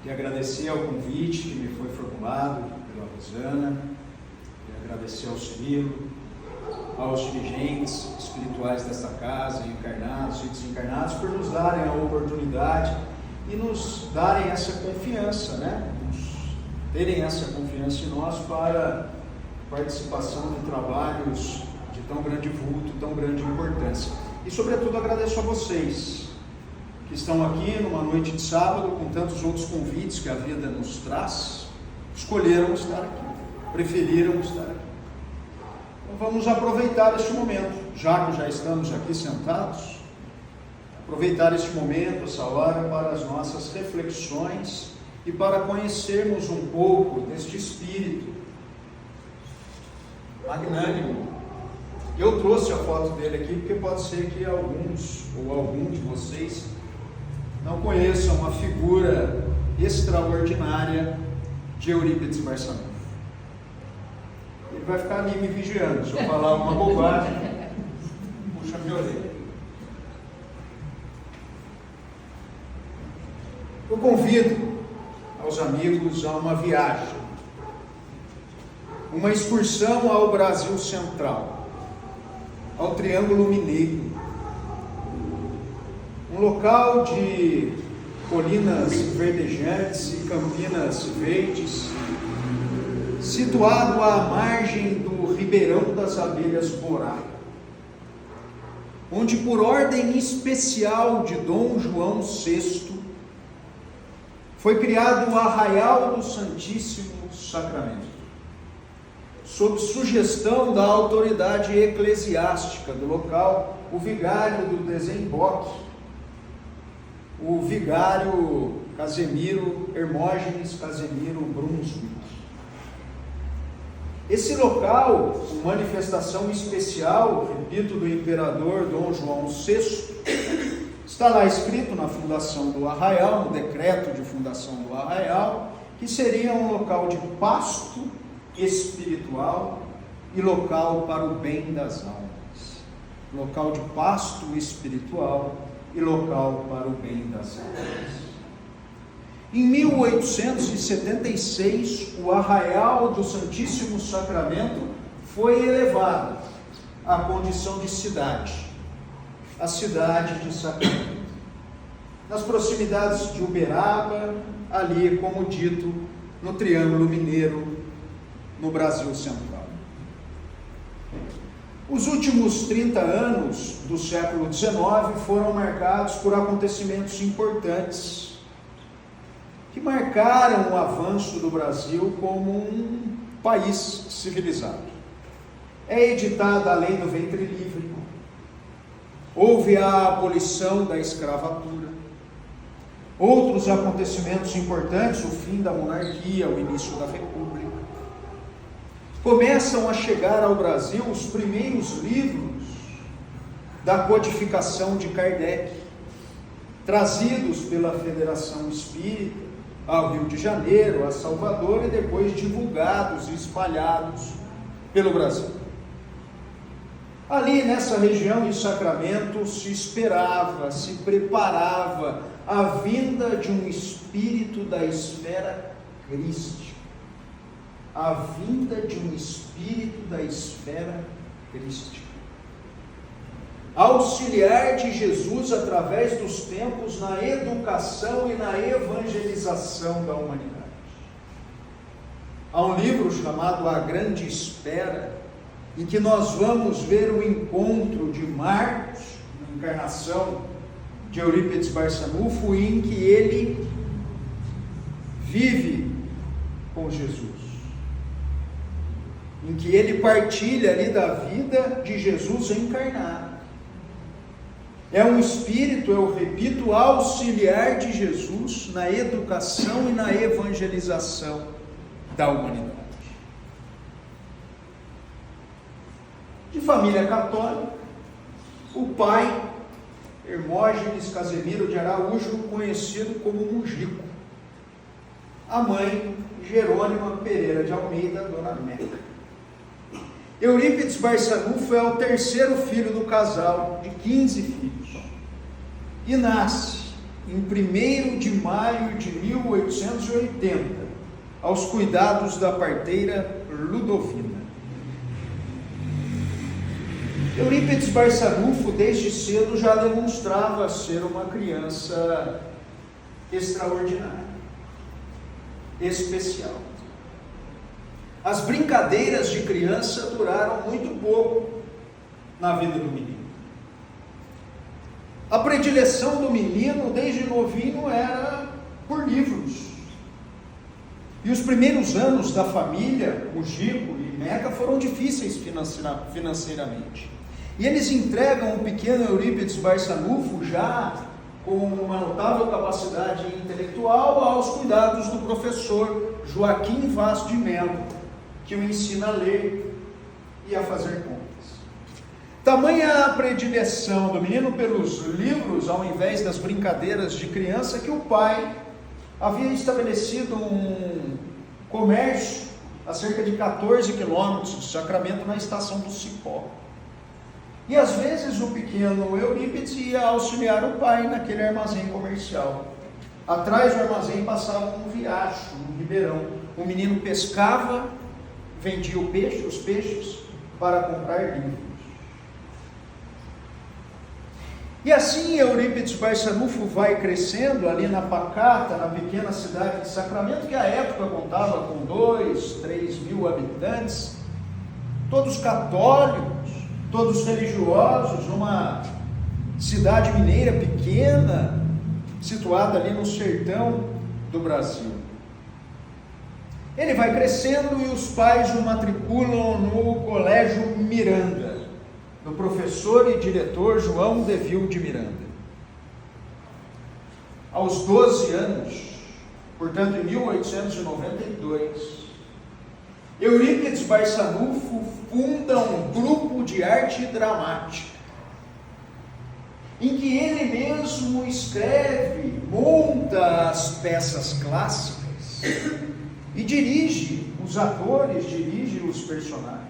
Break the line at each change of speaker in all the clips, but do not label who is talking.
e agradecer ao convite que me foi formulado pela Rosana, e agradecer ao Cirilo, aos dirigentes espirituais desta casa, encarnados e desencarnados, por nos darem a oportunidade e nos darem essa confiança, terem essa confiança em nós para participação de trabalhos de tão grande vulto, tão grande importância. E sobretudo agradeço a vocês que estão aqui numa noite de sábado, com tantos outros convites que a vida nos traz, escolheram estar aqui, preferiram estar aqui. Então vamos aproveitar este momento, já que já estamos aqui sentados, aproveitar este momento, essa hora, para as nossas reflexões e para conhecermos um pouco deste espírito magnânimo. Eu trouxe a foto dele aqui porque pode ser que alguns ou algum de vocês não conheçam a figura extraordinária de Eurípides Barçanufo. Ele vai ficar ali me vigiando. Se eu falar uma bobagem, puxa minha orelha. Eu convido aos amigos a uma viagem, uma excursão ao Brasil Central, ao Triângulo Mineiro, um local de colinas verdejantes e campinas verdes, situado à margem do Ribeirão das Abelhas Borá, onde por ordem especial de Dom João VI foi criado o Arraial do Santíssimo Sacramento, sob sugestão da autoridade eclesiástica do local, o vigário do desemboque, o vigário Casemiro Hermógenes Casemiro Brunswick. Esse local, com manifestação especial, repito, do imperador Dom João VI, está lá escrito na fundação do Arraial, no decreto de fundação do Arraial, que seria um local de pasto espiritual e local para o bem das almas. Local de pasto espiritual e local para o bem das almas. Em 1876, o Arraial do Santíssimo Sacramento foi elevado à condição de cidade, a cidade de Sacramento, nas proximidades de Uberaba, ali, como dito, no Triângulo Mineiro, no Brasil Central. Os últimos 30 anos do século XIX foram marcados por acontecimentos importantes, que marcaram o avanço do Brasil como um país civilizado. É editada a Lei do Ventre Livre, houve a abolição da escravatura, outros acontecimentos importantes, o fim da monarquia, o início da república. Começam a chegar ao Brasil os primeiros livros da codificação de Kardec, trazidos pela Federação Espírita ao Rio de Janeiro, a Salvador, e depois divulgados e espalhados pelo Brasil. Ali nessa região de Sacramento se esperava, se preparava a vinda de um espírito da esfera crística. A vinda de um espírito da esfera crística. Auxiliar de Jesus através dos tempos na educação e na evangelização da humanidade. Há um livro chamado A Grande Espera, em que nós vamos ver o encontro de Marcos, a encarnação de Eurípides Barçanufo, em que ele vive com Jesus, em que ele partilha ali da vida de Jesus encarnado. É um espírito, eu repito, auxiliar de Jesus na educação e na evangelização da humanidade. De família católica, o pai, Hermógenes Casemiro de Araújo, conhecido como Mujico. A mãe, Jerônima Pereira de Almeida, Dona Meca. Eurípides Barçanufo é o terceiro filho do casal, de 15 filhos. E nasce em 1º de maio de 1880, aos cuidados da parteira Ludovina. Eurípides Barçanufo, desde cedo, já demonstrava ser uma criança extraordinária, especial. As brincadeiras de criança duraram muito pouco na vida do menino. A predileção do menino, desde novinho, era por livros. E os primeiros anos da família, o Gico e Meca, foram difíceis financeiramente. E eles entregam o pequeno Eurípides Barçanufo, já com uma notável capacidade intelectual, aos cuidados do professor Joaquim Vaz de Mello, que o ensina a ler e a fazer contas. Tamanha a predileção do menino pelos livros, ao invés das brincadeiras de criança, que o pai havia estabelecido um comércio a cerca de 14 quilômetros de Sacramento, na estação do Cipó. E às vezes o pequeno Eurípides ia auxiliar o pai naquele armazém comercial. Atrás do armazém passava um riacho, um ribeirão. O menino pescava, vendia os peixes, para comprar livros. E assim Eurípides Barçanufo vai crescendo ali na pacata, na pequena cidade de Sacramento, que à época contava com 2, 3 mil habitantes, todos católicos, todos religiosos, numa cidade mineira pequena, situada ali no sertão do Brasil. Ele vai crescendo e os pais o matriculam no Colégio Miranda, do professor e diretor João Devil de Miranda. Aos 12 anos, portanto em 1892, Eurípides Barçanufo funda um grupo de arte dramática, em que ele mesmo escreve, monta as peças clássicas e dirige os atores, dirige os personagens.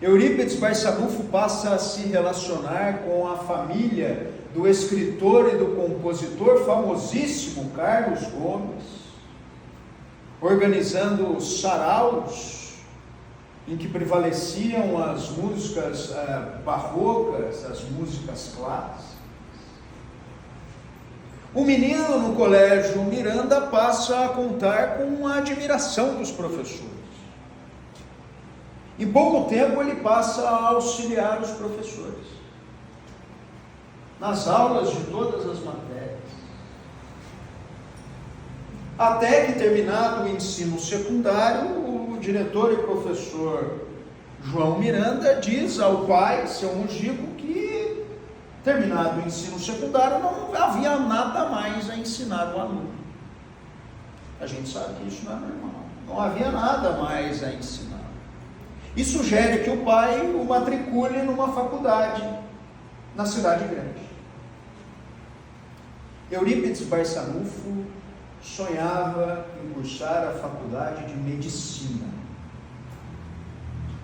Eurípides Barçanufo passa a se relacionar com a família do escritor e do compositor famosíssimo Carlos Gomes, organizando saraus em que prevaleciam as músicas barrocas, as músicas clássicas. O menino no Colégio Miranda passa a contar com a admiração dos professores. Em pouco tempo ele passa a auxiliar os professores nas aulas de todas as matérias. Até que, terminado o ensino secundário, o diretor e professor João Miranda diz ao pai, seu Mujico, que, terminado o ensino secundário, não havia nada mais a ensinar o aluno. A gente sabe que isso não é normal. Não havia nada mais a ensinar. E sugere que o pai o matricule numa faculdade na cidade grande. Eurípides Barçanufo sonhava em cursar a faculdade de medicina.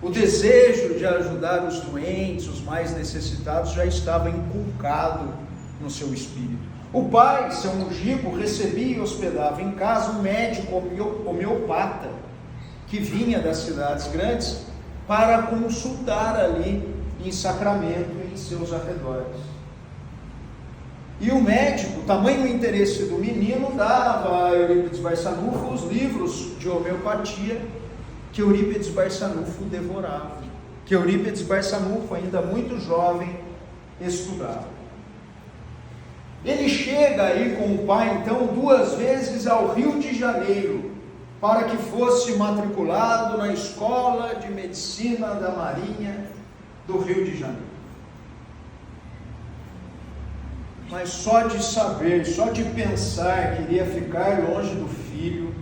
O desejo de ajudar os doentes, os mais necessitados, já estava inculcado no seu espírito. O pai, seu Mujico, recebia e hospedava em casa um médico homeopata que vinha das cidades grandes para consultar ali em Sacramento e em seus arredores. E o médico, tamanho interesse do menino, dava a Eurípides Barçanufo os livros de homeopatia que Eurípides Barçanufo devorava, que Eurípides Barçanufo, ainda muito jovem, estudava. Ele chega aí com o pai, então, 2 vezes ao Rio de Janeiro, para que fosse matriculado na Escola de Medicina da Marinha do Rio de Janeiro. Mas só de saber, só de pensar que iria ficar longe do filho,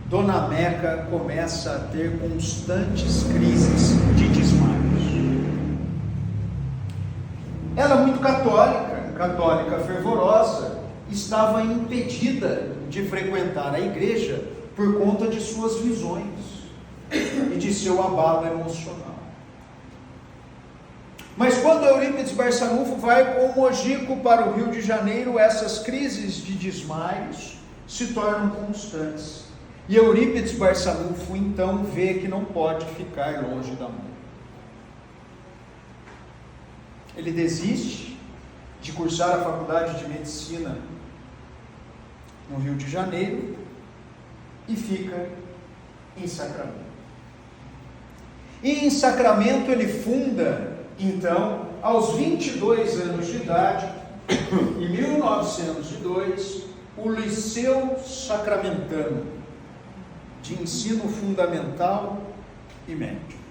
Dona Meca começa a ter constantes crises de desmaios. Ela, muito católica fervorosa, estava impedida de frequentar a igreja por conta de suas visões e de seu abalo emocional. Mas quando Eurípides Barçanufo vai com Mojico para o Rio de Janeiro, essas crises de desmaios se tornam constantes. E Eurípides Barçanufo então vê que não pode ficar longe da mãe. Ele desiste de cursar a faculdade de medicina no Rio de Janeiro e fica em Sacramento. E em Sacramento ele funda, então, aos 22 anos de idade, em 1902, o Liceu Sacramentano, de ensino fundamental e médio.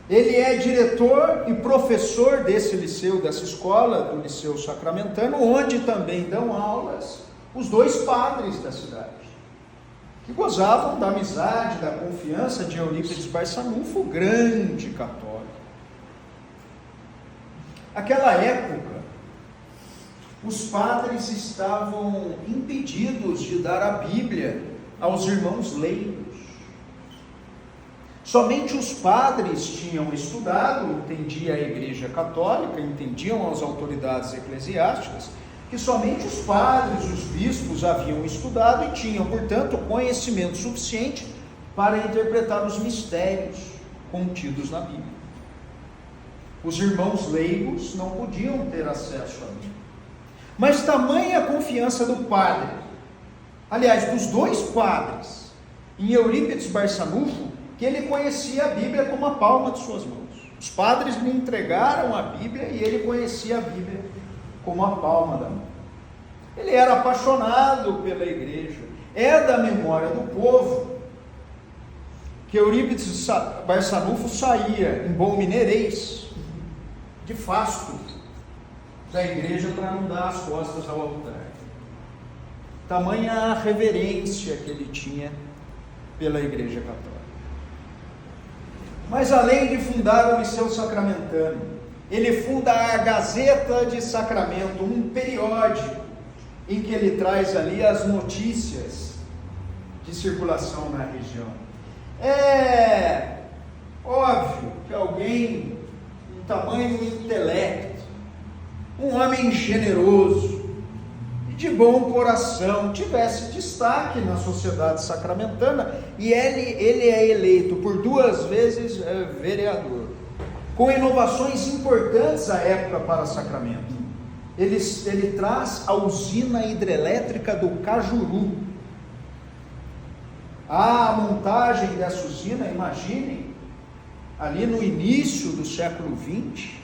Ele é diretor e professor desse liceu, dessa escola, do Liceu Sacramentano, onde também dão aulas os dois padres da cidade, que gozavam da amizade, da confiança de Eurípides Barçanufo, grande católico. Naquela época, os padres estavam impedidos de dar a Bíblia aos irmãos leigos. Somente os padres tinham estudado, entendia a Igreja Católica, entendiam as autoridades eclesiásticas, que somente os padres, os bispos haviam estudado e tinham, portanto, conhecimento suficiente para interpretar os mistérios contidos na Bíblia. Os irmãos leigos não podiam ter acesso à Bíblia. Mas tamanha a confiança do padre, aliás, dos dois padres, em Eurípides Barçanufo, que ele conhecia a Bíblia como a palma de suas mãos. Os padres lhe entregaram a Bíblia e ele conhecia a Bíblia como a palma da mão. Ele era apaixonado pela igreja. É da memória do povo que Eurípides Barçanufo saía em bom mineirês, de fasto, da igreja para não dar as costas ao altar. Tamanha a reverência que ele tinha pela Igreja Católica. Mas além de fundar o Liceu Sacramentano, ele funda a Gazeta de Sacramento, um periódico em que ele traz ali as notícias de circulação na região. É óbvio que alguém com tamanho intelecto, um homem generoso e de bom coração, tivesse destaque na sociedade sacramentana, e ele é eleito por 2 vezes vereador, com inovações importantes à época para Sacramento. Ele traz a usina hidrelétrica do Cajuru. A montagem dessa usina, imaginem, ali no início do século XX,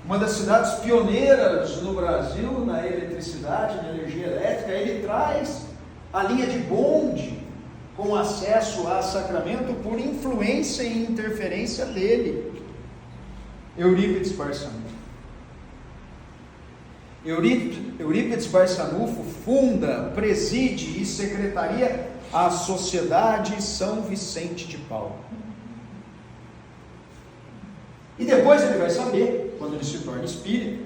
uma das cidades pioneiras no Brasil na eletricidade, na energia elétrica. Ele traz a linha de bonde com acesso a Sacramento por influência e interferência dele, Eurípides Barçanufo. Eurípides Barçanufo funda, preside e secretaria a Sociedade São Vicente de Paulo. E depois ele vai saber, quando ele se torna espírita,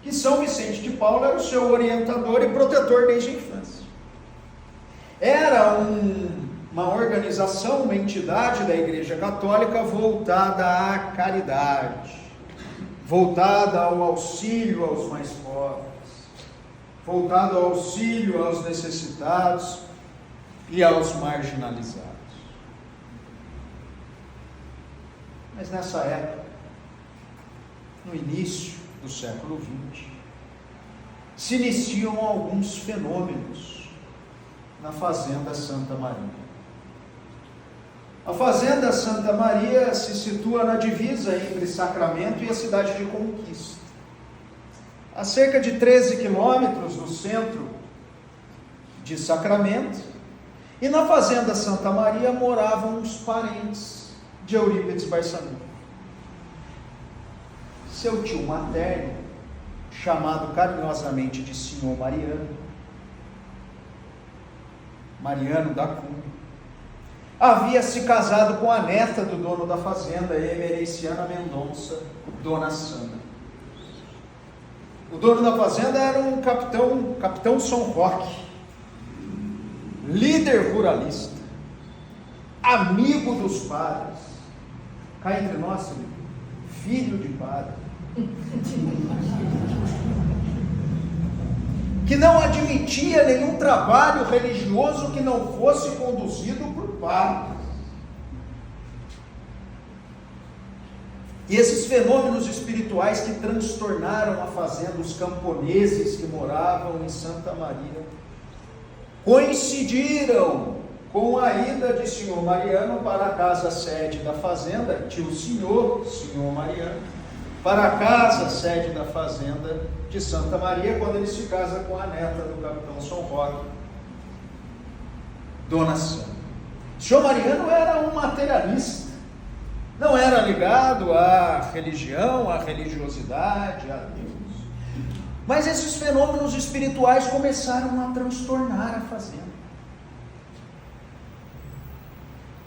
que São Vicente de Paulo era o seu orientador e protetor desde a infância. Era uma organização, uma entidade da Igreja Católica voltada à caridade, voltada ao auxílio aos mais pobres, voltada ao auxílio aos necessitados e aos marginalizados. Mas nessa época, no início do século XX, se iniciam alguns fenômenos na Fazenda Santa Maria. A Fazenda Santa Maria se situa na divisa entre Sacramento e a cidade de Conquista, a cerca de 13 quilômetros do centro de Sacramento, e na Fazenda Santa Maria moravam os parentes de Eurípides Barçanufo. Seu tio materno, chamado carinhosamente de Senhor Mariano da Cunha, havia se casado com a neta do dono da fazenda, Emericiana Mendonça, Dona Sandra. O dono da fazenda era um capitão São Roque, líder ruralista, amigo dos padres, cá entre nós, filho de padre, que não admitia nenhum trabalho religioso que não fosse conduzido por padres. E esses fenômenos espirituais que transtornaram a fazenda, os camponeses que moravam em Santa Maria, coincidiram com a ida de senhor Mariano para a casa sede da fazenda, tio senhor Mariano, para a casa sede da fazenda de Santa Maria, quando ele se casa com a neta do capitão São Roque, Dona Santa. Senhor Mariano era um materialista, não era ligado à religião, à religiosidade, a Deus. Mas esses fenômenos espirituais começaram a transtornar a fazenda.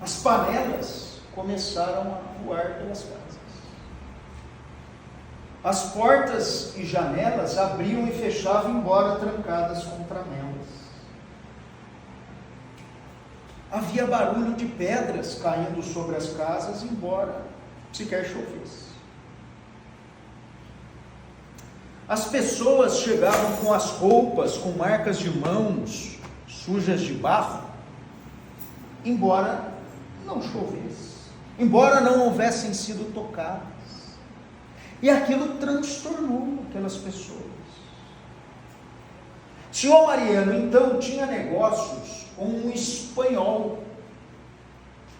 As panelas começaram a voar pelas casas. As portas e janelas abriam e fechavam, embora trancadas com tramelas. Havia barulho de pedras caindo sobre as casas, embora sequer chovesse. As pessoas chegavam com as roupas, com marcas de mãos sujas de barro, embora não chovesse, embora não houvessem sido tocadas. E aquilo transtornou aquelas pessoas. Senhor Mariano, então, tinha negócios com um espanhol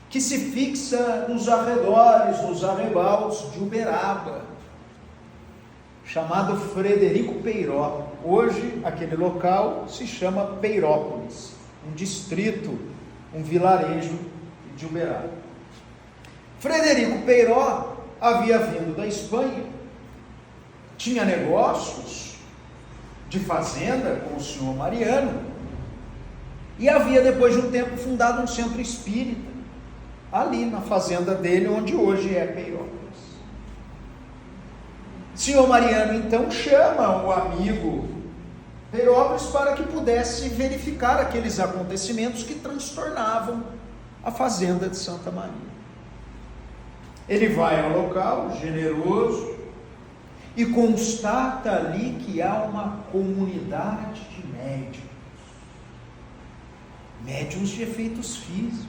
que se fixa nos arredores, nos arrebaldes de Uberaba, chamado Frederico Peiró. Hoje, aquele local se chama Peirópolis, um distrito, um vilarejo de Uberaba. Frederico Peiró havia vindo da Espanha, tinha negócios de fazenda com o senhor Mariano, e havia, depois de um tempo, fundado um centro espírita, ali na fazenda dele, onde hoje é Peirópolis. Senhor Mariano, então, chama o amigo Peirópolis para que pudesse verificar aqueles acontecimentos que transtornavam a fazenda de Santa Maria. Ele vai ao local, generoso, e constata ali que há uma comunidade de médiuns de efeitos físicos,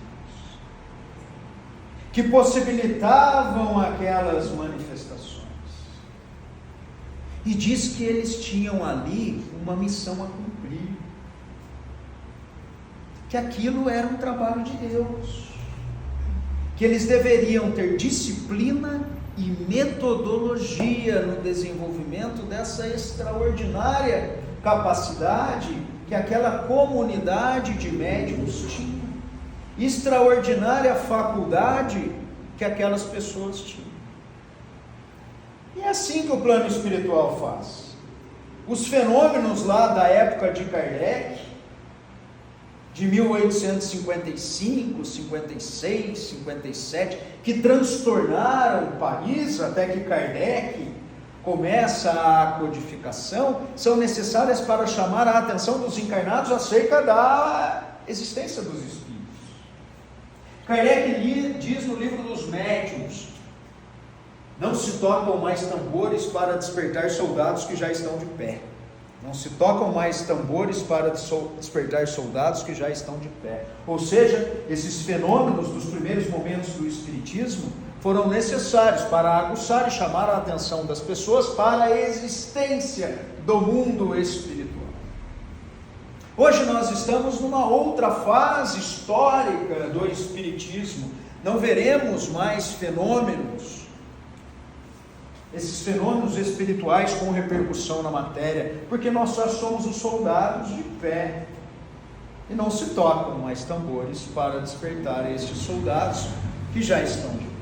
que possibilitavam aquelas manifestações. E diz que eles tinham ali uma missão a cumprir, que aquilo era um trabalho de Deus, que eles deveriam ter disciplina e metodologia no desenvolvimento dessa extraordinária capacidade que aquela comunidade de médiuns tinha, extraordinária faculdade que aquelas pessoas tinham. E é assim que o plano espiritual faz. Os fenômenos lá da época de Kardec, de 1855, 56, 57, que transtornaram o país até que Kardec começa a codificação, são necessárias para chamar a atenção dos encarnados acerca da existência dos espíritos. Kardec diz no livro dos Médiuns: não se tocam mais tambores para despertar soldados que já estão de pé. Não se tocam mais tambores para despertar soldados que já estão de pé. Ou seja, esses fenômenos dos primeiros momentos do Espiritismo foram necessários para aguçar e chamar a atenção das pessoas para a existência do mundo espiritual. Hoje nós estamos numa outra fase histórica do Espiritismo. Não veremos mais esses fenômenos espirituais com repercussão na matéria, porque nós só somos os soldados de pé, e não se tocam mais tambores para despertar estes soldados que já estão de pé.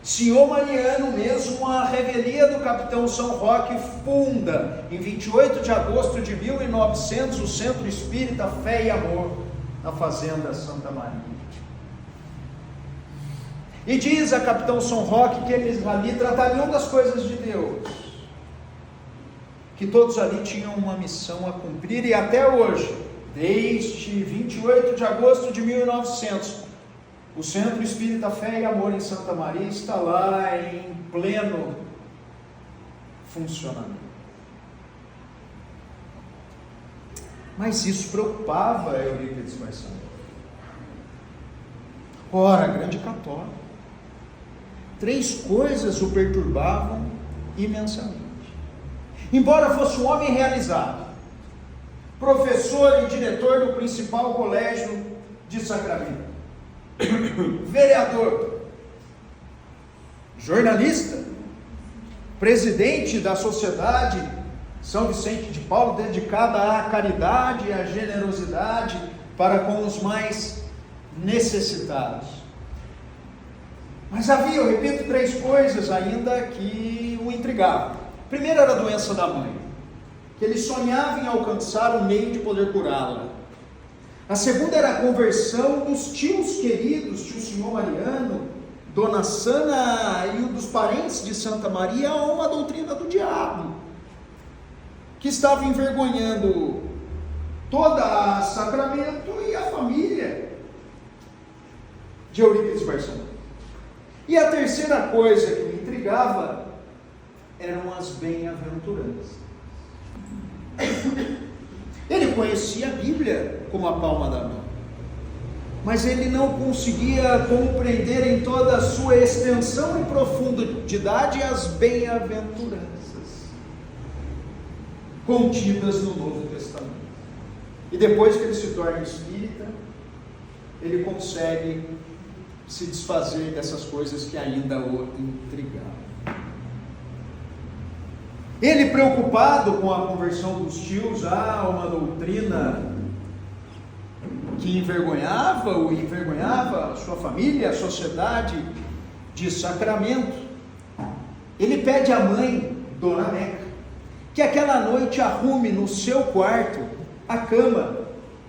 Senhor Mariano mesmo, a revelia do capitão São Roque, funda em 28 de agosto de 1900 o Centro Espírita Fé e Amor, na fazenda Santa Maria. E diz a capitão São Roque que eles ali tratariam das coisas de Deus, que todos ali tinham uma missão a cumprir, e até hoje, desde 28 de agosto de 1900, O Centro Espírita Fé e Amor em Santa Maria está lá em pleno funcionamento. Mas isso preocupava Eurípides Barçanufo. Ora, grande católico, 3 coisas o perturbavam imensamente. Embora fosse um homem realizado, professor e diretor do principal colégio de Sacramento, vereador, jornalista, presidente da Sociedade São Vicente de Paulo, dedicada à caridade e à generosidade para com os mais necessitados. Mas havia, eu repito, 3 coisas ainda que o intrigavam. Primeiro era a doença da mãe, que ele sonhava em alcançar o meio de poder curá-la. A segunda era a conversão dos tios queridos, tio Senhor Mariano, Dona Sana e dos parentes de Santa Maria a uma doutrina do diabo, que estava envergonhando toda a Sacramento e a família de Eurípides Barçanufo. E a terceira coisa que me intrigava eram as bem-aventuranças. Ele conhecia a Bíblia como a palma da mão, mas ele não conseguia compreender em toda a sua extensão e profundidade as bem-aventuranças contidas no Novo Testamento. E depois que ele se torna espírita, ele consegue se desfazer dessas coisas que ainda o intrigavam. Ele, preocupado com a conversão dos tios a uma doutrina que envergonhava-o e envergonhava a sua família, a sociedade de Sacramento, ele pede à mãe, Dona Meca, que aquela noite arrume no seu quarto a cama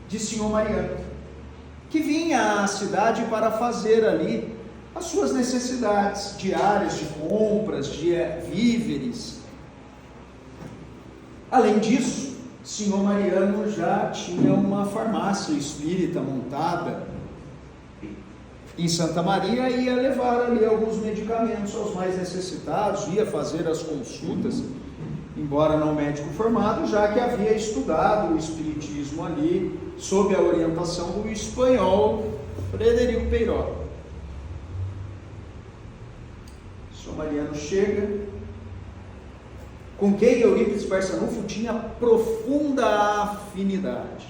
de Senhor Mariano, que vinha à cidade para fazer ali as suas necessidades diárias de compras, de víveres. Além disso, Senhor Mariano já tinha uma farmácia espírita montada em Santa Maria e ia levar ali alguns medicamentos aos mais necessitados, ia fazer as consultas, embora não médico formado, já que havia estudado o espiritismo ali, sob a orientação do espanhol Frederico Peiró. Senhor Mariano chega, com quem Eurípides Barçanufo tinha profunda afinidade.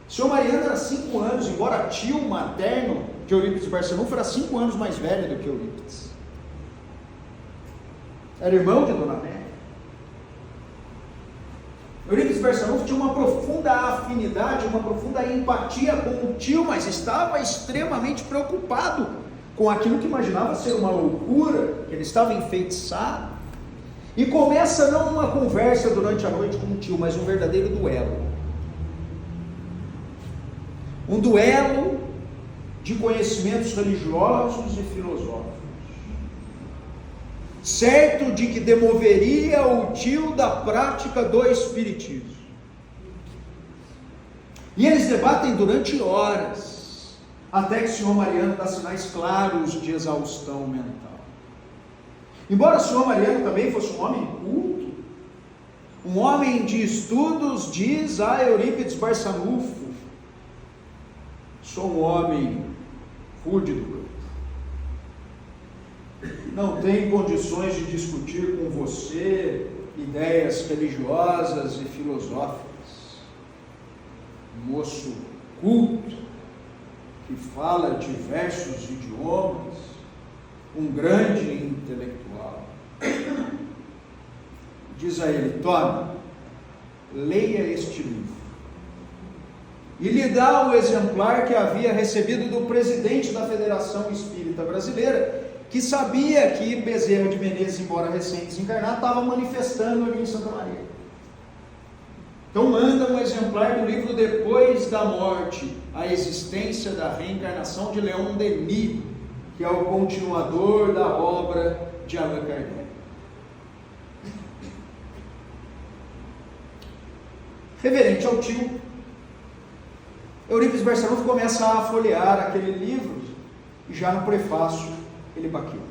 O senhor Mariano era 5 anos, embora tio materno de Eurípides Barçanufo, era 5 anos mais velho do que Eurípides. Era irmão de Dona Amélia. Eurípides Barçanufo tinha uma profunda afinidade, uma profunda empatia com o tio, mas estava extremamente preocupado com aquilo que imaginava ser uma loucura, que ele estava enfeitiçado. E começa não uma conversa durante a noite com o tio, mas um verdadeiro duelo. Um duelo de conhecimentos religiosos e filosóficos. Certo de que demoveria o tio da prática do espiritismo. E eles debatem durante horas, até que o senhor Mariano dá sinais claros de exaustão mental. Embora o senhor Mariano também fosse um homem culto, um homem de estudos, diz a Eurípides Barçanufo: sou um homem fúdido, não tenho condições de discutir com você ideias religiosas e filosóficas. Um moço culto, que fala diversos idiomas, um grande intelectual. Diz a ele: tome, leia este livro. E lhe dá o exemplar que havia recebido do presidente da Federação Espírita Brasileira, que sabia que Bezerra de Menezes, embora recém-desencarnado, estava manifestando ali em Santa Maria. Então manda um exemplar do livro Depois da Morte, a existência da reencarnação, de Leon Denis, que é o continuador da obra de Allan Kardec. Reverente ao tio, Eurípides Barçanufo começa a folhear aquele livro E já no prefácio ele baqueou.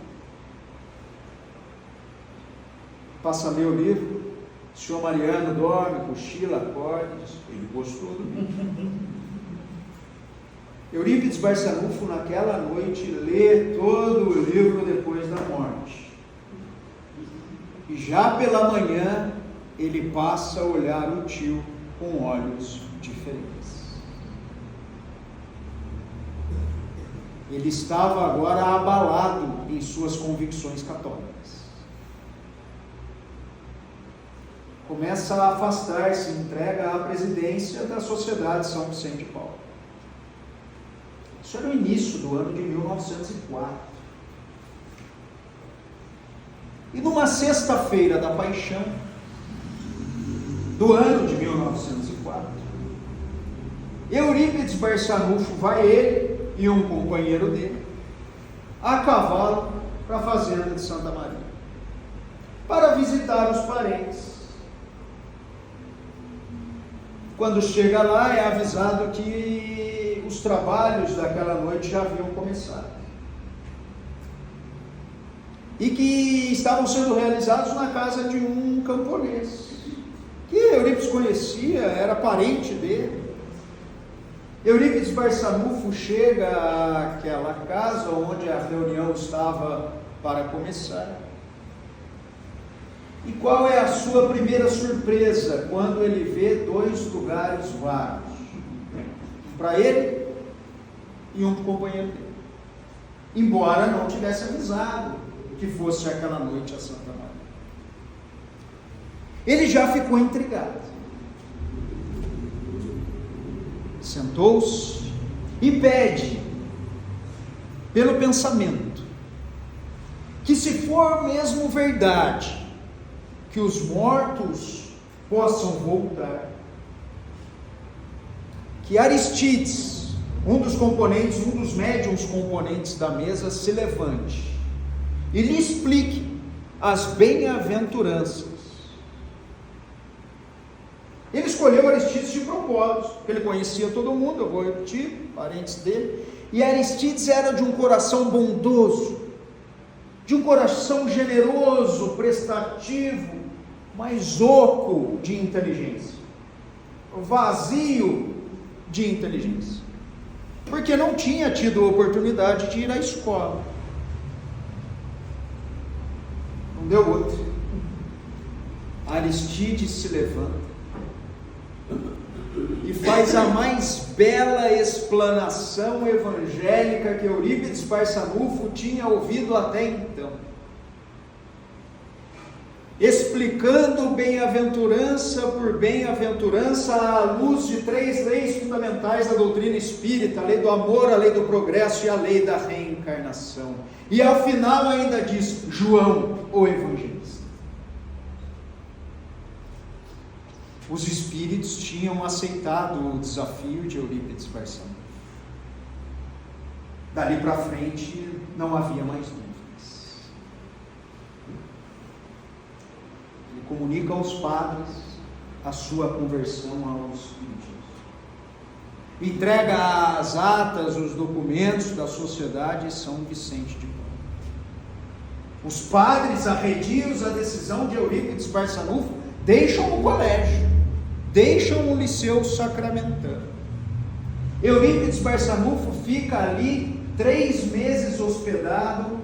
Passa a ler o livro, o senhor Mariano dorme, cochila, acorda, ele gostou do livro. Eurípides Barçanufo, naquela noite, lê todo o livro depois da morte. E já pela manhã, ele passa a olhar o tio com olhos diferentes. Ele estava agora abalado em suas convicções católicas. Começa a afastar-se, entrega à presidência da Sociedade São Vicente de Paulo. Isso era o início do ano de 1904. E numa sexta-feira da Paixão, do ano de 1904, Eurípides Barçanufo, vai ele e um companheiro dele, a cavalo para a fazenda de Santa Maria, para visitar os parentes. Quando chega lá, é avisado que os trabalhos daquela noite já haviam começado. E que estavam sendo realizados na casa de um camponês, que Eurípides conhecia, era parente dele. Eurípides Barçanufo chega àquela casa onde a reunião estava para começar. E qual é a sua primeira surpresa quando ele vê 2 lugares vagos? Um para ele e um para o companheiro dele. Embora não tivesse avisado que fosse aquela noite a Santa Maria. Ele já ficou intrigado. Sentou-se e pede, pelo pensamento, que se for mesmo verdade que os mortos possam voltar, que Aristides, um dos médiuns componentes da mesa, se levante e lhe explique as bem-aventuranças. Ele escolheu Aristides de propósito, porque ele conhecia todo mundo, eu vou repetir, parentes dele, e Aristides era de um coração bondoso, de um coração generoso, prestativo, mas oco de inteligência, vazio de inteligência, porque não tinha tido oportunidade de ir à escola. Não deu outra. Aristides se levanta e faz a mais bela explanação evangélica que Eurípides Barçanufo tinha ouvido até então, explicando bem-aventurança por bem-aventurança à luz de 3 leis fundamentais da doutrina espírita: a lei do amor, a lei do progresso e a lei da reencarnação. E ao final ainda diz: João, o evangelista. Os espíritos tinham aceitado o desafio de Eurípides Barçanufo. Dali para frente não havia mais dúvidas. Ele comunica aos padres a sua conversão ao espiritismo. Entrega as atas, os documentos da Sociedade São Vicente de Paulo. Os padres, arredios à decisão de Eurípides Barçanufo, deixam o colégio, deixam o liceu sacramentano. Eurípides Barçanufo fica ali 3 meses hospedado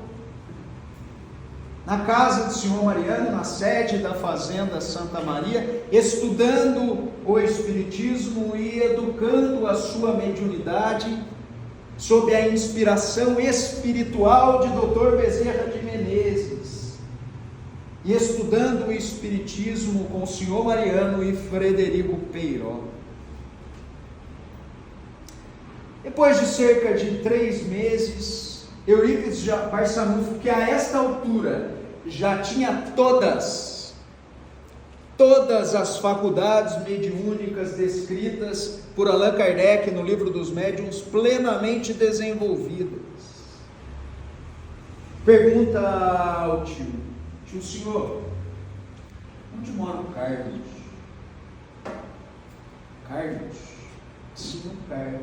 na casa do senhor Mariano, na sede da fazenda Santa Maria, estudando o espiritismo e educando a sua mediunidade sob a inspiração espiritual de Dr. Bezerra de Menezes, e estudando o espiritismo com o senhor Mariano e Frederico Peiró. Depois de cerca de 3 meses, Eurípides Barçanufo, que a esta altura já tinha todas as faculdades mediúnicas descritas por Allan Kardec no Livro dos Médiuns, plenamente desenvolvidas, pergunta ao tio: senhor, onde mora o Carlos? Carlos? Sim, o Carlos.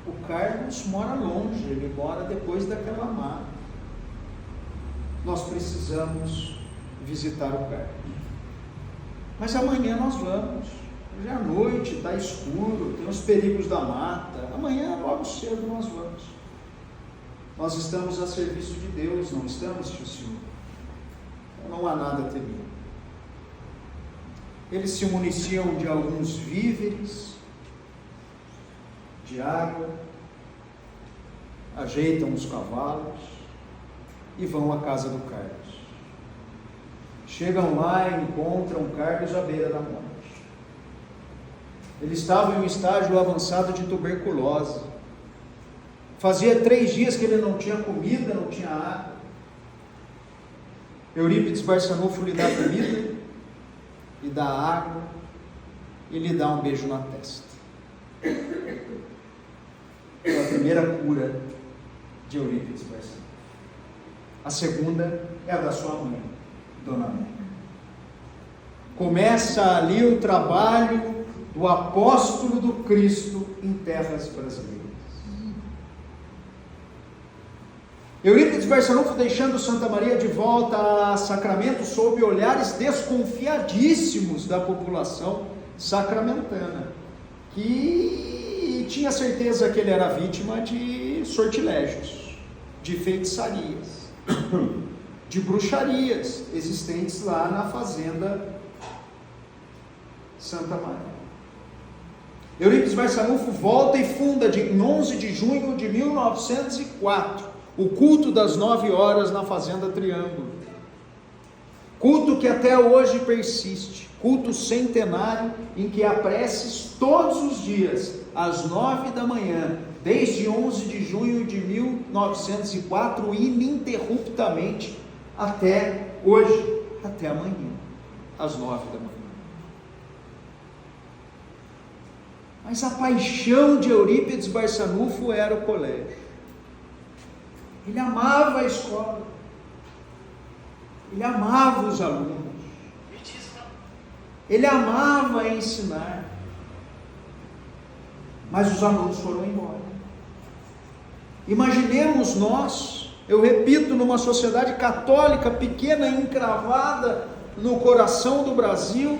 O Carlos mora longe, ele mora depois daquela mata. Nós precisamos visitar o Carlos. Mas amanhã nós vamos. Hoje é à noite, está escuro, tem os perigos da mata. Amanhã, logo cedo, nós vamos. Nós estamos a serviço de Deus, não estamos, tio Silvio? Não há nada a temer. Eles se municiam de alguns víveres, de água, ajeitam os cavalos e vão à casa do Carlos. Chegam lá e encontram Carlos à beira da morte. Ele estava em um estágio avançado de tuberculose. Fazia 3 dias que ele não tinha comida, não tinha água. Eurípides Barçanufo lhe dá comida, lhe dá água e lhe dá um beijo na testa. Foi a primeira cura de Eurípides Barçanufo. A segunda é a da sua mãe, Dona Amélia. Começa ali o trabalho do apóstolo do Cristo em terras brasileiras. Eurípides Barçanufo, deixando Santa Maria de volta a Sacramento, sob olhares desconfiadíssimos da população sacramentana, que tinha certeza que ele era vítima de sortilégios, de feitiçarias, de bruxarias existentes lá na fazenda Santa Maria. Eurípides Barçanufo volta e funda em 11 de junho de 1904 o culto das 9 horas na fazenda Triângulo. Culto que até hoje persiste, culto centenário em que há preces todos os dias, às 9 da manhã, desde 11 de junho de 1904, ininterruptamente, até hoje, até amanhã, às 9 da manhã. Mas a paixão de Eurípides Barçanufo era o colégio. Ele amava a escola. Ele amava os alunos. Ele amava ensinar. Mas os alunos foram embora. Imaginemos nós, eu repito, numa sociedade católica pequena, encravada no coração do Brasil,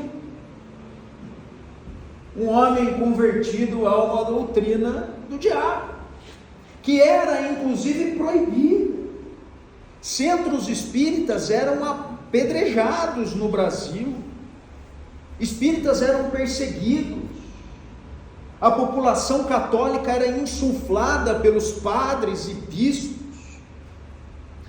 um homem convertido a uma doutrina do diabo, que era inclusive proibido. Centros espíritas eram apedrejados no Brasil, espíritas eram perseguidos, a população católica era insuflada pelos padres e bispos,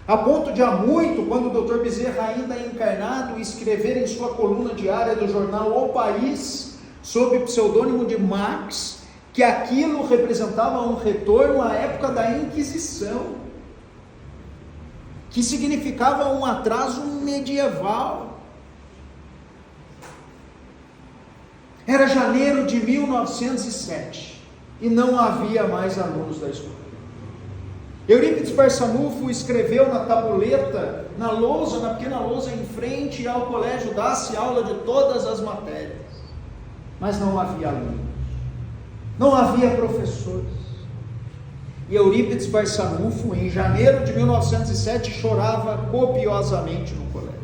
a ponto de há muito, quando o Dr. Bezerra ainda encarnado, escrever em sua coluna diária do jornal O País, sob o pseudônimo de Marx, que aquilo representava um retorno à época da Inquisição, que significava um atraso medieval. Era janeiro de 1907 e não havia mais alunos da escola. Eurípides Barçanufo escreveu na tabuleta, na lousa, na pequena lousa em frente ao colégio, dá-se aula de todas as matérias, mas não havia alunos. Não havia professores. E Eurípides Barçanufo, em janeiro de 1907, chorava copiosamente no colégio.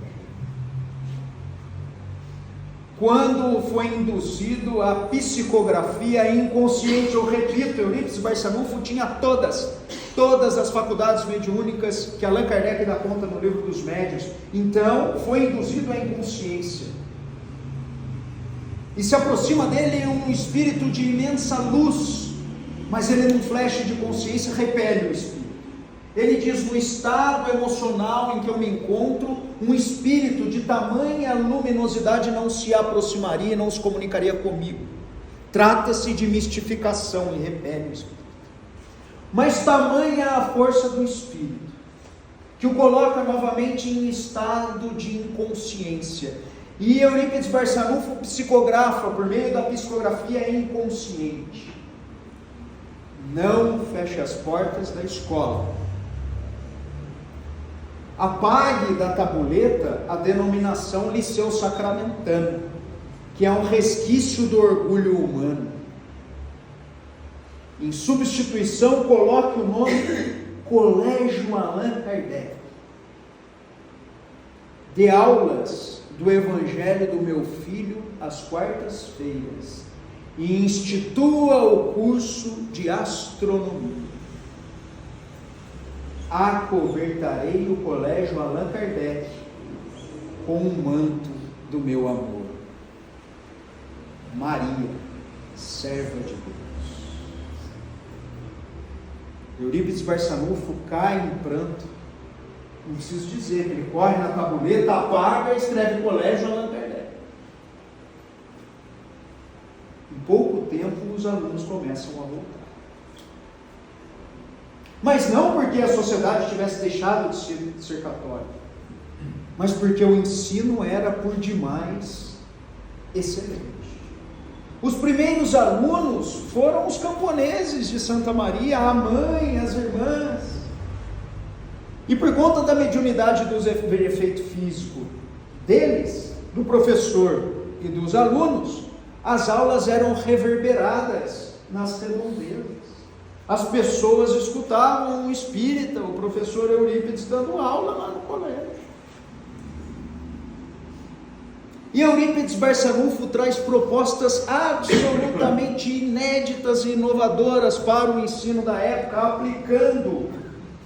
Quando foi induzido à psicografia inconsciente, eu repito, Eurípides Barçanufo tinha todas as faculdades mediúnicas que Allan Kardec dá conta no Livro dos Médiuns. Então, foi induzido à inconsciência. E se aproxima dele um espírito de imensa luz, mas ele, num flash de consciência, repele o espírito. Ele diz: no estado emocional em que eu me encontro, um espírito de tamanha luminosidade não se aproximaria, não se comunicaria comigo. Trata-se de mistificação, e repele o espírito. Mas tamanha a força do espírito, que o coloca novamente em estado de inconsciência. E Eurípides Barçanufo psicografa, por meio da psicografia inconsciente: não feche as portas da escola. Apague da tabuleta a denominação Liceu Sacramentano, que é um resquício do orgulho humano. Em substituição, coloque o nome Colégio Allan Kardec. Dê aulas do Evangelho do meu filho às quartas-feiras e institua o curso de astronomia. Acobertarei o Colégio Allan Kardec com o manto do meu amor. Maria, serva de Deus. Eurípides Barçanufo cai em pranto. Não preciso dizer que ele corre na tabuleta, apaga e escreve Colégio Allan Kardec. Em pouco tempo os alunos começam a voltar. Mas não porque a sociedade tivesse deixado de ser católica, mas porque o ensino era por demais excelente. Os primeiros alunos foram os camponeses de Santa Maria, a mãe, as irmãs. E por conta da mediunidade do efeito físico deles, do professor e dos alunos, as aulas eram reverberadas nas redondezas. As pessoas escutavam um espírita, o professor Eurípides, dando aula lá no colégio. E Eurípides Barçanufo traz propostas absolutamente inéditas e inovadoras para o ensino da época, aplicando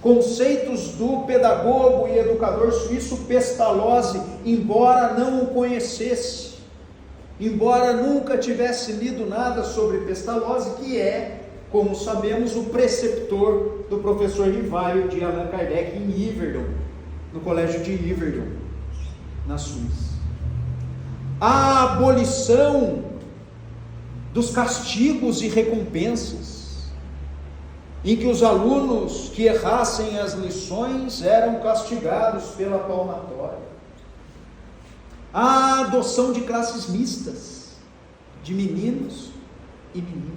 conceitos do pedagogo e educador suíço Pestalozzi, embora não o conhecesse, embora nunca tivesse lido nada sobre Pestalozzi, que é, como sabemos, o preceptor do professor Rivaio de Allan Kardec em Yverdon, no colégio de Yverdon, na Suíça. A abolição dos castigos e recompensas, em que os alunos que errassem as lições eram castigados pela palmatória. A adoção de classes mistas, de meninos e meninas.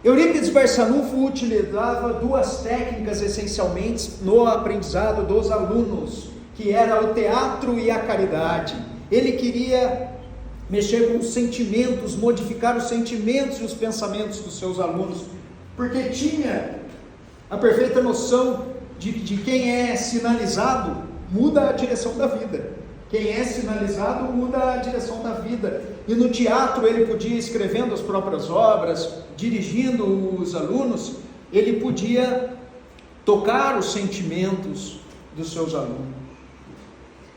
Eurípides Barçanufo utilizava duas técnicas essencialmente no aprendizado dos alunos, que era o teatro e a caridade. Ele queria mexer com os sentimentos, modificar os sentimentos e os pensamentos dos seus alunos, porque tinha a perfeita noção de quem é sinalizado muda a direção da vida. Quem é sinalizado muda a direção da vida. E no teatro ele podia, escrevendo as próprias obras, dirigindo os alunos, ele podia tocar os sentimentos dos seus alunos.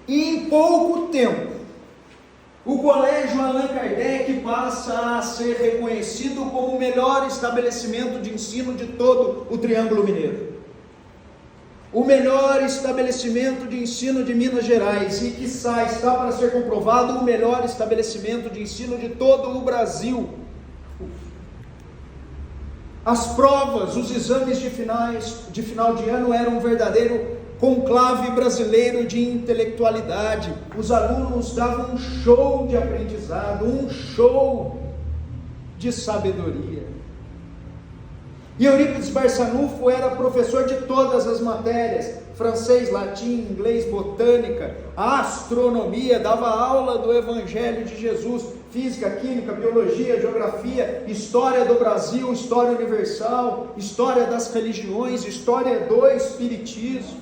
E em pouco tempo, o Colégio Allan Kardec passa a ser reconhecido como o melhor estabelecimento de ensino de todo o Triângulo Mineiro. O melhor estabelecimento de ensino de Minas Gerais e, quiçá, está para ser comprovado, o melhor estabelecimento de ensino de todo o Brasil. As provas, os exames de final de ano eram um verdadeiro conclave brasileiro de intelectualidade. Os alunos davam um show de aprendizado, um show de sabedoria. E Eurípides Barçanufo era professor de todas as matérias: francês, latim, inglês, botânica, astronomia, dava aula do Evangelho de Jesus, física, química, biologia, geografia, história do Brasil, história universal, história das religiões, história do espiritismo,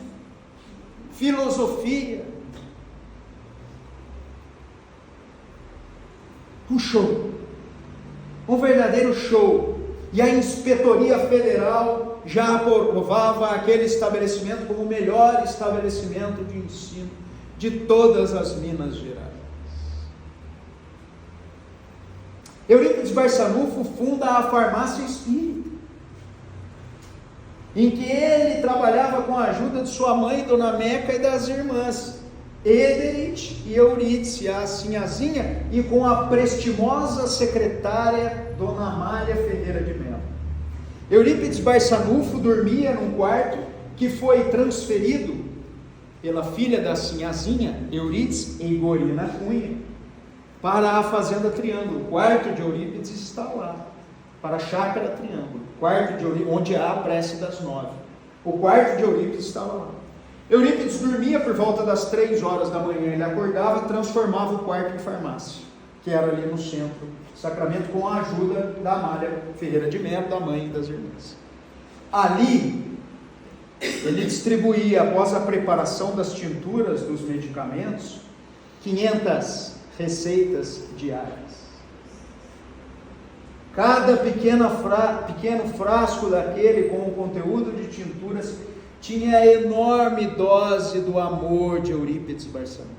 filosofia. Um show, um verdadeiro show. E a Inspetoria Federal já aprovava aquele estabelecimento como o melhor estabelecimento de ensino de todas as Minas Gerais. Eurípides Barçanufo funda a Farmácia Espírita, em que ele trabalhava com a ajuda de sua mãe, Dona Meca, e das irmãs Ederit e Eurídice, a Sinhazinha, e com a prestimosa secretária Dona Amália Ferreira de Mello. Eurípides Barçanufo dormia num quarto que foi transferido pela filha da Sinhazinha, Eurídice e Igorina Cunha, para a Fazenda Triângulo. O quarto de Eurípides está lá, para a Chácara Triângulo, quarto de Eurípides, onde há a prece das 9. O quarto de Eurípides estava lá. Eurípides dormia por volta das 3 horas da manhã, ele acordava e transformava o quarto em farmácia, que era ali no centro, Sacramento, com a ajuda da Amália Ferreira de Mello, da mãe das irmãs. Ali, ele distribuía, após a preparação das tinturas dos medicamentos, 500 receitas diárias. Cada pequeno frasco daquele com o conteúdo de tinturas tinha a enorme dose do amor de Eurípides Barçanufo,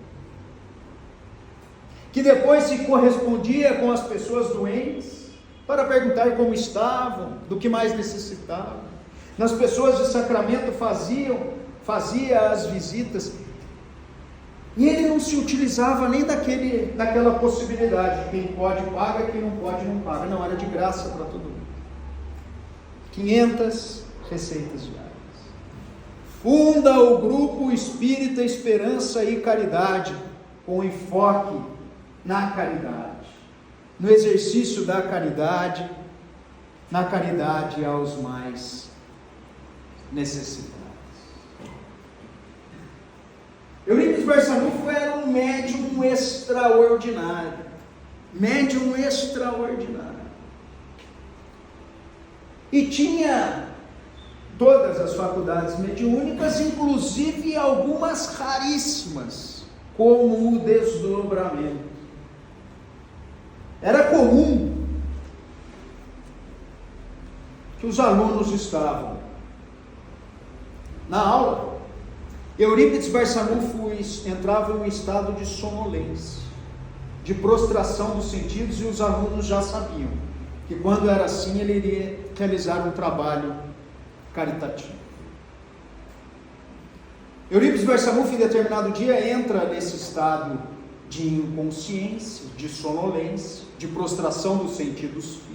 que depois se correspondia com as pessoas doentes para perguntar como estavam, do que mais necessitavam. Nas pessoas de Sacramento fazia as visitas, e ele não se utilizava nem daquela possibilidade, quem pode paga, quem não pode não paga. Não, era de graça para todo mundo. 500 receitas diárias. Funda o grupo Espírita Esperança e Caridade, com enfoque na caridade, no exercício da caridade, na caridade aos mais necessitados. Eurípides Barçanufo era um médium extraordinário. E tinha todas as faculdades mediúnicas, inclusive algumas raríssimas, como o desdobramento. Era comum que os alunos estavam na aula, Eurípides Barçanufo entrava em um estado de sonolência, de prostração dos sentidos, e os alunos já sabiam que quando era assim ele iria realizar um trabalho caritativo. Eurípides Barçanufo, em determinado dia, entra nesse estado de inconsciência, de sonolência, de prostração dos sentidos físicos.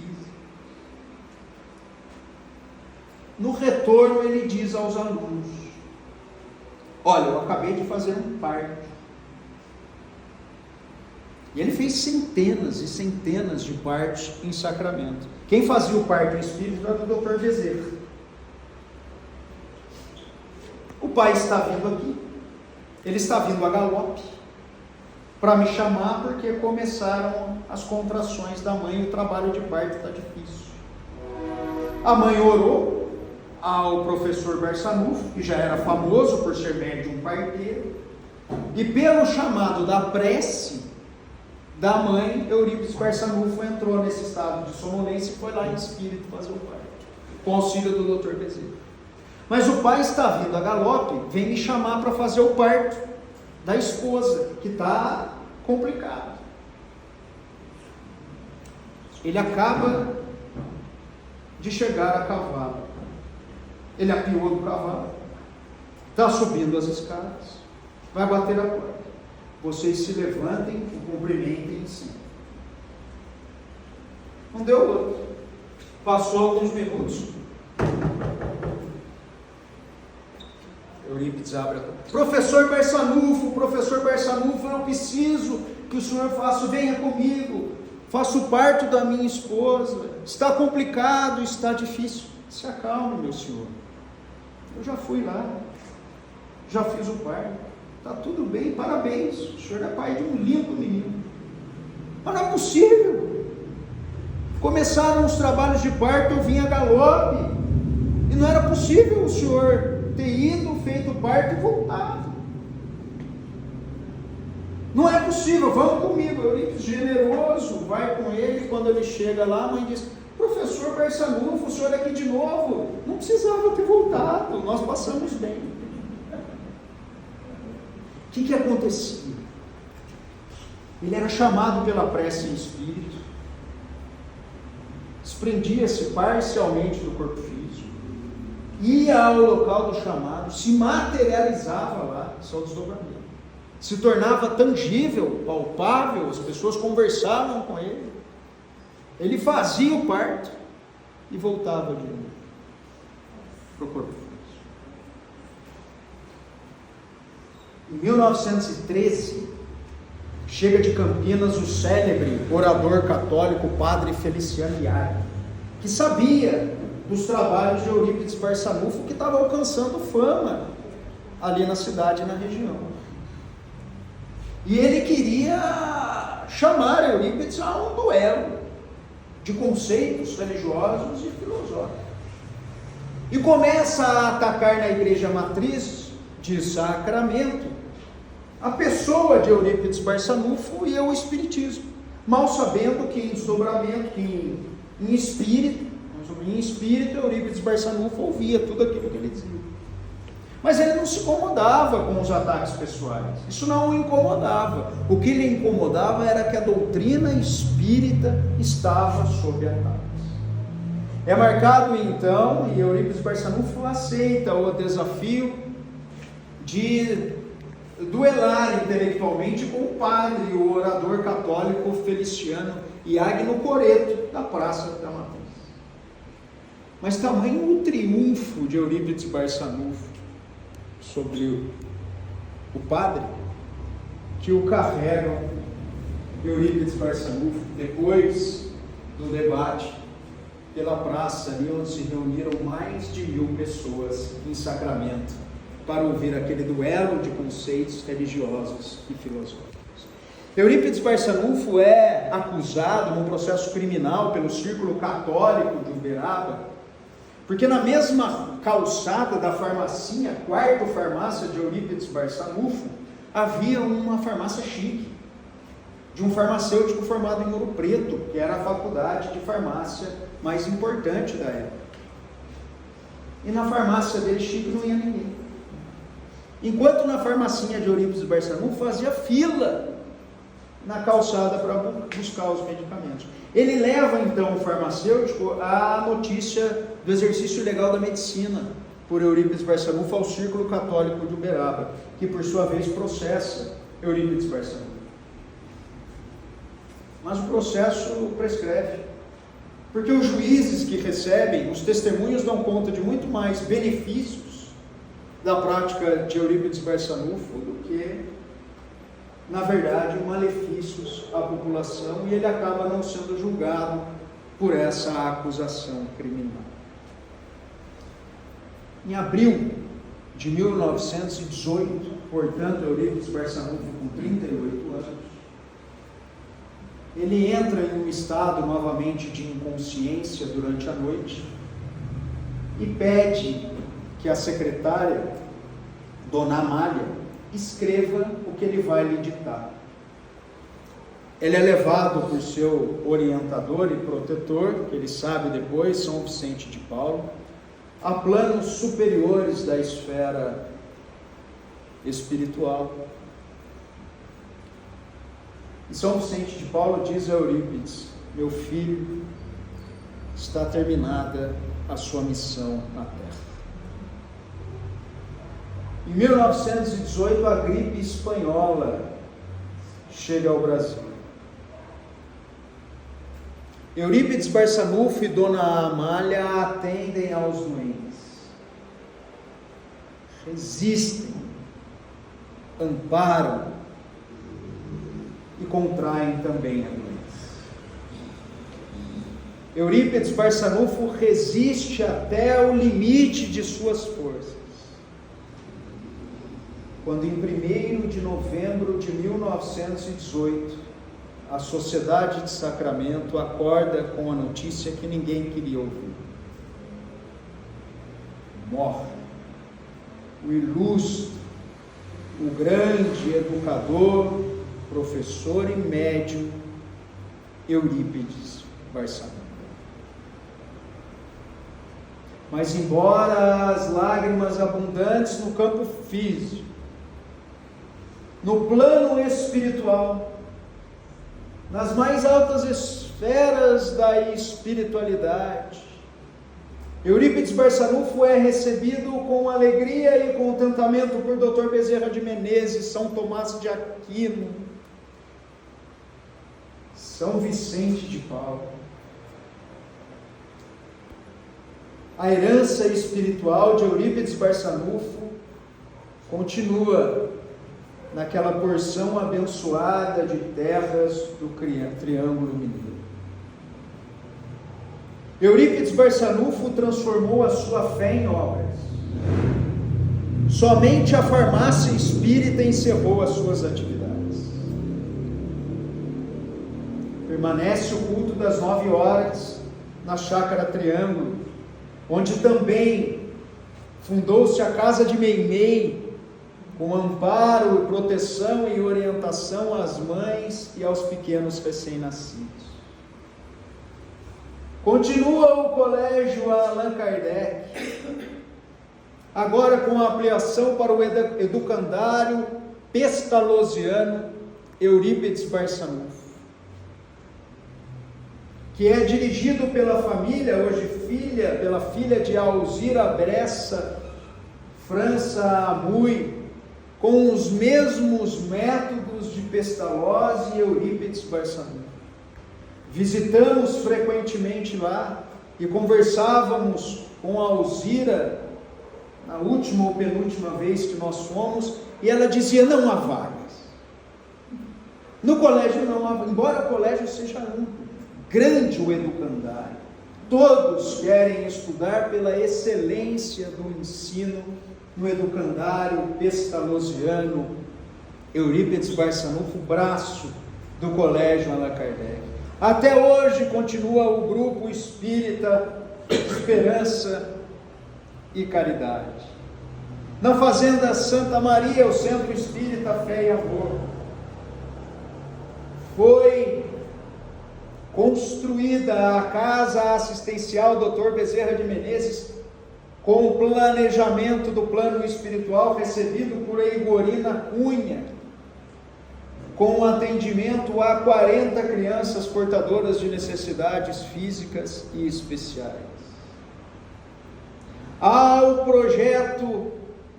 No retorno ele diz aos alunos: olha, eu acabei de fazer um parto. E ele fez centenas e centenas de partos em Sacramento. Quem fazia o parto em espírito era o Dr. Bezerra. O pai está vindo aqui, ele está vindo a galope para me chamar porque começaram as contrações da mãe e o trabalho de parto está difícil. A mãe orou ao professor Barçanufo, que já era famoso por ser médium parteiro, e pelo chamado da prece da mãe, Eurípides Barçanufo entrou nesse estado de sonolência e foi lá em espírito fazer o parto, com auxílio do Dr. Bezerra. Mas o pai está vindo a galope, vem me chamar para fazer o parto da esposa, que está complicado. Ele acaba de chegar a cavalo, ele apiou do cavalo, está subindo as escadas, vai bater a porta. Vocês se levantem e cumprimentem em cima. Não deu outro. Passou alguns minutos. Eurípides abre a porta. Professor Barçanufo, eu preciso que o senhor faça, venha comigo, faça o parto da minha esposa. Está complicado, está difícil. Se acalme, meu senhor. Eu já fui lá, já fiz o parto. Está tudo bem, parabéns, o senhor é pai de um lindo menino. Mas não é possível. Começaram os trabalhos de parto, eu vim a galope, e não era possível o senhor ter ido, feito o parto e voltado. Não é possível, vamos comigo. Eurípides, generoso, vai com ele. Quando ele chega lá, a mãe diz: professor Barçanufo, o senhor aqui de novo. Não precisava ter voltado, nós passamos bem. O que acontecia? Ele era chamado pela prece em espírito, desprendia-se parcialmente do corpo físico, ia ao local do chamado, se materializava lá, isso é o desdobramento, se tornava tangível, palpável, as pessoas conversavam com ele, ele fazia o parto e voltava de novo para o corpo físico. Em 1913, chega de Campinas o célebre orador católico Padre Feliciano Iari, que sabia dos trabalhos de Eurípides Barçanufo, que estava alcançando fama ali na cidade e na região. E ele queria chamar Eurípides a um duelo de conceitos religiosos e filosóficos. E começa a atacar na igreja matriz de Sacramento a pessoa de Eurípides Barçanufo e o espiritismo, mal sabendo que em desdobramento, que em espírito, Eurípides Barçanufo ouvia tudo aquilo que ele dizia. Mas ele não se incomodava com os ataques pessoais, isso não o incomodava. O que lhe incomodava era que a doutrina espírita estava sob ataques. É marcado então, e Eurípides Barçanufo aceita o desafio de duelar intelectualmente com o padre, o orador católico Feliciano Iagno Coreto, da Praça da Matriz. Mas tamanho o triunfo de Eurípides Barçanufo sobre o padre, que o carregam Eurípides Barçanufo, depois do debate, pela praça, ali onde se reuniram mais de 1.000 pessoas em Sacramento, para ouvir aquele duelo de conceitos religiosos e filosóficos. Eurípides Barçanufo é acusado num processo criminal pelo Círculo Católico de Uberaba, porque na mesma calçada da farmacinha, quarta farmácia de Eurípides Barçanufo, havia uma farmácia chique, de um farmacêutico formado em Ouro Preto, que era a faculdade de farmácia mais importante da época. E na farmácia dele chique não ia ninguém. Enquanto na farmacinha de Eurípides Barçanufo fazia fila na calçada para buscar os medicamentos. Ele leva então o farmacêutico à notícia do exercício ilegal da medicina por Eurípides Barçanufo ao Círculo Católico de Uberaba, que por sua vez processa Eurípides Barçanufo. Mas o processo prescreve, porque os juízes que recebem, os testemunhos dão conta de muito mais benefícios da prática de Eurípides Barçanufo do que, na verdade, malefícios à população, e ele acaba não sendo julgado por essa acusação criminal. Em abril de 1918, portanto, Eurípides Barçanufo com 38 anos, ele entra em um estado novamente de inconsciência durante a noite e pede que a secretária, Dona Amália, escreva o que ele vai lhe ditar. Ele é levado por seu orientador e protetor, que ele sabe depois, São Vicente de Paulo, a planos superiores da esfera espiritual. E São Vicente de Paulo diz a Eurípides: meu filho, está terminada a sua missão na Terra. Em 1918, a gripe espanhola chega ao Brasil. Eurípides Barçanufo e Dona Amália atendem aos doentes, resistem, amparam e contraem também a doença. Eurípides Barçanufo resiste até o limite de suas forças, quando em 1º de novembro de 1918, a Sociedade de Sacramento acorda com a notícia que ninguém queria ouvir. Morre o ilustre, o grande educador, professor e médium Eurípides Barçanufo. Mas embora as lágrimas abundantes no campo físico, no plano espiritual, nas mais altas esferas da espiritualidade, Eurípides Barçanufo é recebido com alegria e contentamento por Dr. Bezerra de Menezes, São Tomás de Aquino, São Vicente de Paulo. A herança espiritual de Eurípides Barçanufo continua naquela porção abençoada de terras do Triângulo Mineiro. Eurípides Barçanufo transformou a sua fé em obras. Somente a farmácia espírita encerrou as suas atividades. permanece o culto das 9 horas na Chácara Triângulo, onde também fundou-se a Casa de Meimei, com amparo, proteção e orientação às mães e aos pequenos recém-nascidos. Continua o Colégio Allan Kardec, agora com a ampliação para o educandário pestalozziano Eurípides Barçanufo, que é dirigido pela família, hoje pela filha de Alzira Bressa França Amui, com os mesmos métodos de Pestalozzi e Eurípides Barçanufo. Visitamos frequentemente lá e conversávamos com a Alzira na última ou penúltima vez que nós fomos, e ela dizia: não há vagas. No colégio não há, embora o colégio seja amplo, grande o educandário, todos querem estudar pela excelência do ensino no educandário pestalozziano Eurípides Barçanufo, braço do Colégio Allan Kardec. Até hoje continua o grupo espírita Esperança e Caridade. Na Fazenda Santa Maria, o Centro Espírita Fé e Amor, foi construída a Casa Assistencial Dr. Bezerra de Menezes, com o planejamento do plano espiritual recebido por Igorina Cunha, com atendimento a 40 crianças portadoras de necessidades físicas e especiais. Há o projeto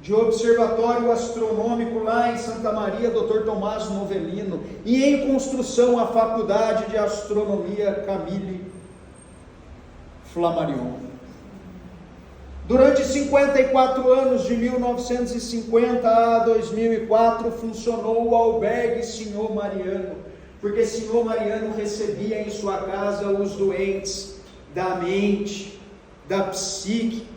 de observatório astronômico lá em Santa Maria, Dr. Tomás Novelino, e em construção a Faculdade de Astronomia Camille Flammarion. Durante 54 anos, de 1950 a 2004, funcionou o albergue Senhor Mariano, porque Senhor Mariano recebia em sua casa os doentes da mente, da psique,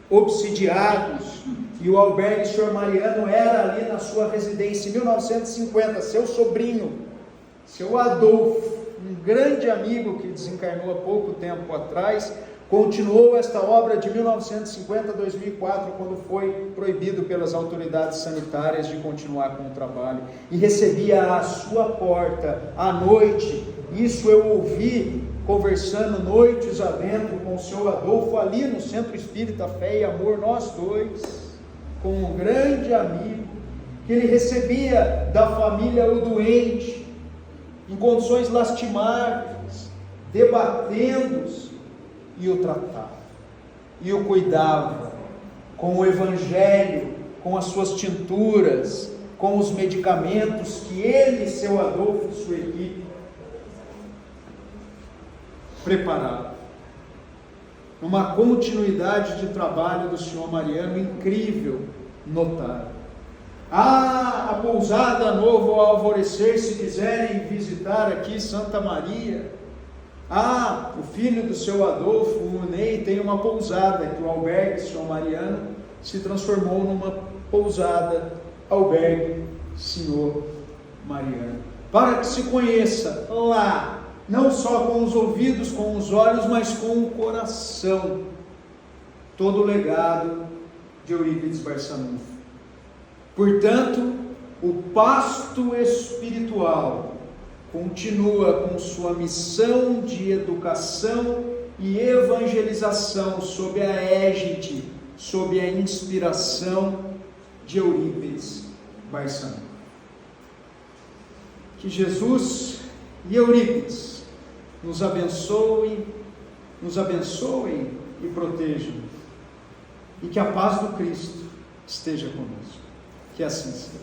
obsidiados, e o albergue Senhor Mariano era ali na sua residência. Em 1950, seu sobrinho, seu Adolfo, um grande amigo que desencarnou há pouco tempo atrás, continuou esta obra de 1950 a 2004, quando foi proibido pelas autoridades sanitárias de continuar com o trabalho, e recebia à sua porta à noite. Isso eu ouvi conversando noites adentro com o seu Adolfo ali no Centro Espírita Fé e Amor, nós dois, com um grande amigo, que ele recebia da família o doente, em condições lastimáveis, debatendo-se, e o tratava, e o cuidava, com o Evangelho, com as suas tinturas, com os medicamentos que ele, seu Adolfo e sua equipe prepararam. Uma continuidade de trabalho do Senhor Mariano incrível, notável. A pousada Novo Alvorecer, se quiserem visitar aqui Santa Maria. O filho do seu Adolfo, o Ney, tem uma pousada que o albergue Senhor Mariano se transformou numa pousada, albergue Senhor Mariano, para que se conheça lá, não só com os ouvidos, com os olhos, mas com o coração, todo o legado de Eurípides Barçanufo. Portanto, o pasto espiritual continua com sua missão de educação e evangelização sob a égide, sob a inspiração de Eurípides Barçanufo. Que Jesus e Eurípides nos abençoem e protejam, e que a paz do Cristo esteja conosco. Que assim seja.